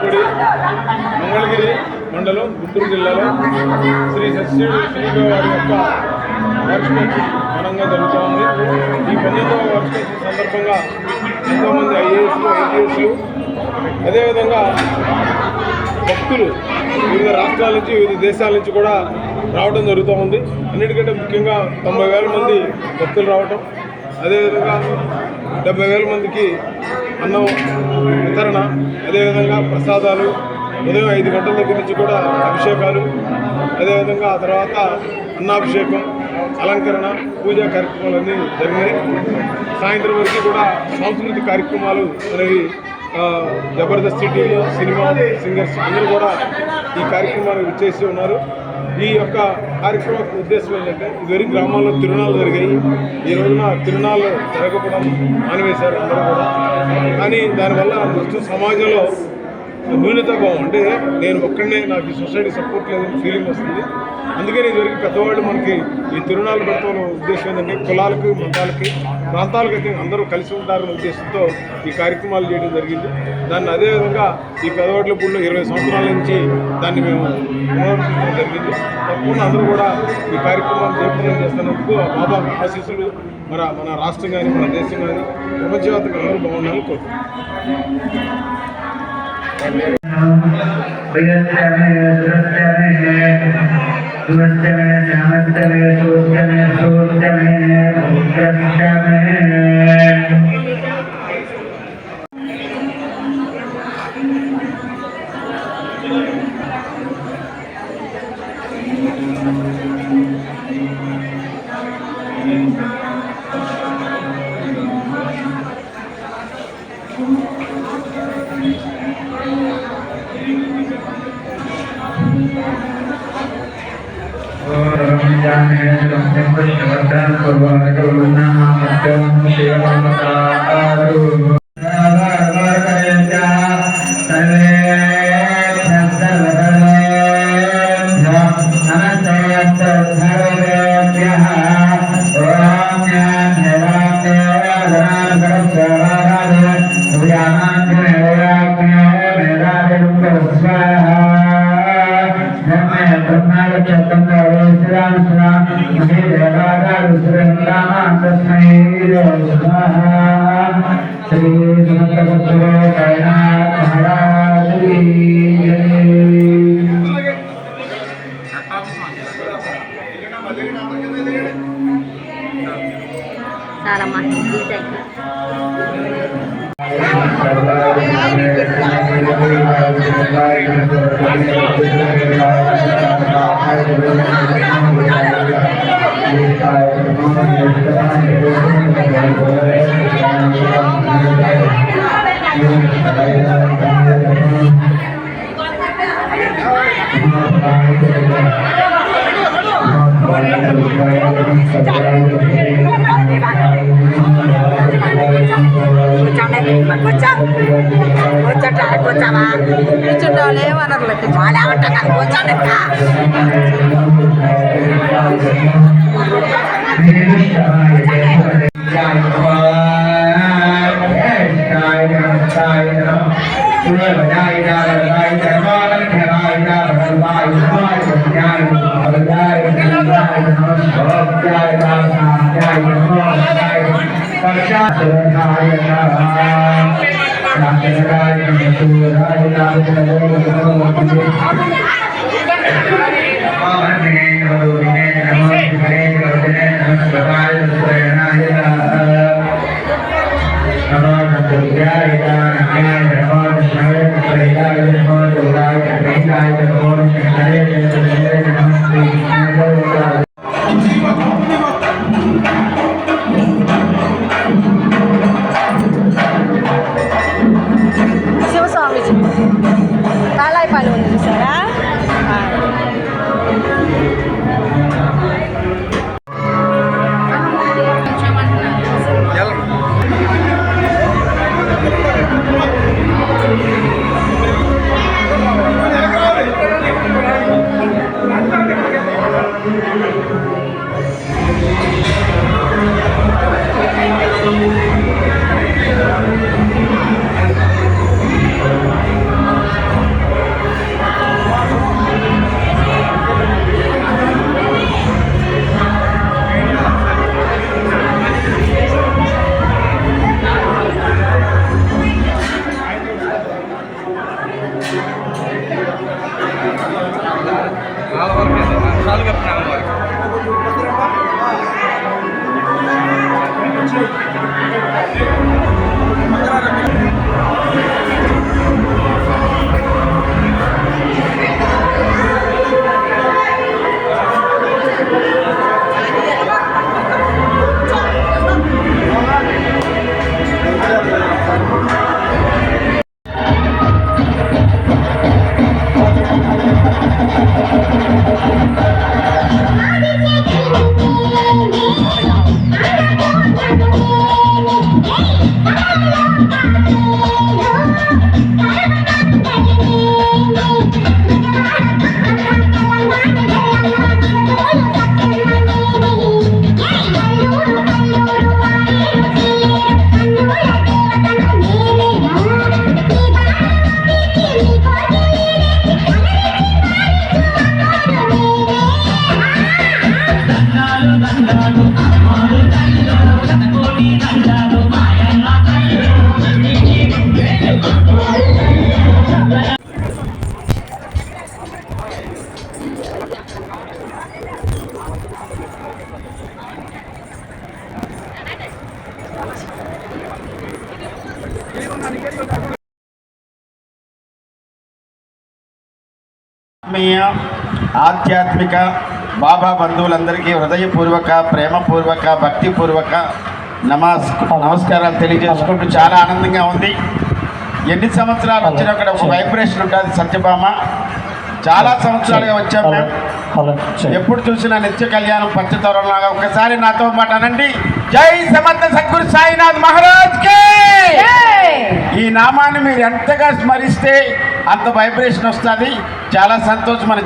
గుడి మంగళగిరి మండలం గుంటూరు జిల్లాలో శ్రీ సత్యశ్రీ శ్రీవారి యొక్క వార్షికోత్సవం ఘనంగా జరుగుతోంది. ఈ 19వ వార్షికోత్సవం సందర్భంగా ఎంతోమంది ఐఏఎస్లు ఐపీఎస్లు అదేవిధంగా భక్తులు వివిధ రాష్ట్రాల నుంచి వివిధ దేశాల నుంచి కూడా రావడం జరుగుతూ ఉంది. అన్నిటికంటే ముఖ్యంగా 90,000 మంది భక్తులు రావటం, అదేవిధంగా 70,000 మందికి అన్నం వితరణ, అదేవిధంగా ప్రసాదాలు, ఉదయం 5 గంటల దగ్గర నుంచి కూడా అభిషేకాలు, అదేవిధంగా ఆ తర్వాత అన్నాభిషేకం, అలంకరణ, పూజా కార్యక్రమాలన్నీ జరిగినాయి. సాయంత్రం వరకు కూడా సాంస్కృతిక కార్యక్రమాలు అనేవి జబర్దస్త్ టీవీ సినిమా సింగర్స్ అందరూ కూడా ఈ కార్యక్రమాన్ని విచ్చేసి ఉన్నారు. ఈ యొక్క కార్యక్రమ ఉద్దేశం ఏంటంటే ఇదివరకు గ్రామాల్లో తిరునాళ్ళు జరిగాయి. ఈ రోజున తిరునాళ్ళు జరగకపోవడం మానివేశారు అందరూ కూడా. కానీ దానివల్ల సమాజంలో న్యూనతాభావం, అంటే నేను ఒక్కడనే నాకు ఈ సొసైటీ సపోర్ట్ లేదని ఫీలింగ్ వస్తుంది. అందుకని ఇదివరకు పెద్దవాళ్ళు మనకి ఈ తిరునాళ్ళు పెడతాం ఉద్దేశం ఏంటంటే కులాలకు మతాలకి ప్రాంతాలకైతే అందరూ కలిసి ఉంటారనే ఉద్దేశంతో ఈ కార్యక్రమాలు చేయడం జరిగింది. దాన్ని అదేవిధంగా ఈ పెదవాడ్ల పూడిలో 20 సంవత్సరాల నుంచి దాన్ని మేము పునరుద్ధరించడం జరిగింది. తప్పకుండా అందరూ కూడా ఈ కార్యక్రమాన్ని జయప్రదం చేస్తున్నందుకు బాబా ఆశీస్సులు మన రాష్ట్రం కానీ మన దేశం కానీ ప్రపంచవ్యాప్తంగా అందరూ బాగుండాలని కోరుతున్నాం. చాలా మంచి ఆత్మీయ ఆధ్యాత్మిక బాబా బంధువులందరికీ హృదయపూర్వక ప్రేమపూర్వక భక్తిపూర్వక నమస్కారాలు తెలియజేసుకుంటూ చాలా ఆనందంగా ఉంది. ఎన్ని సంవత్సరాలు వచ్చినా అక్కడ ఒక వైబ్రేషన్ ఉంటుంది. సత్యభామ చాలా సంవత్సరాలుగా వచ్చాం మేము. ఎప్పుడు చూసినా నిత్య కళ్యాణం పంచతోరణలాగా. ఒకసారి నాతో మాట అనండి, జై సమర్థ సద్గురు సాయినాథ్ మహారాజ్ కి. ఈ నామాన్ని మీరు ఎంతగా స్మరిస్తే అంత వైబ్రేషన్ వస్తుంది. చాలా సంతోషం. మన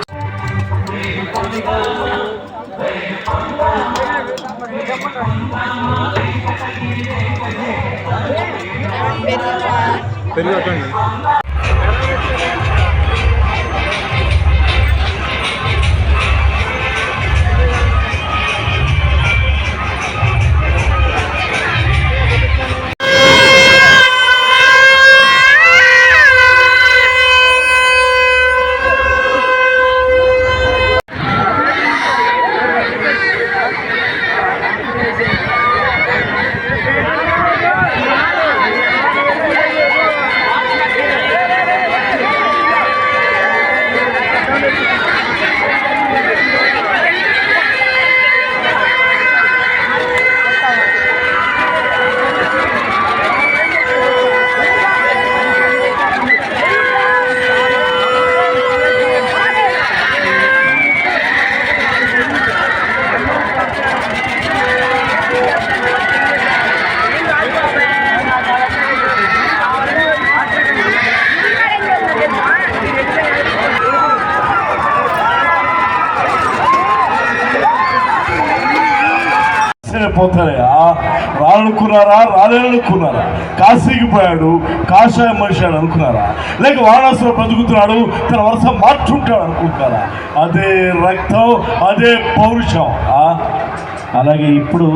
పెరిగి పోతారయ్యా. రానుకున్నారా? రాలేనుకున్నారా? కాశీకి పోయాడు, కాషాయం మనిషి అని అనుకున్నారా? లేక వారణాసిలో బ్రతుకుతున్నాడు, తన వరుస మార్చుంటాడు అనుకుంటున్నారా? అదే రక్తం, అదే పౌరుషం. అలాగే ఇప్పుడు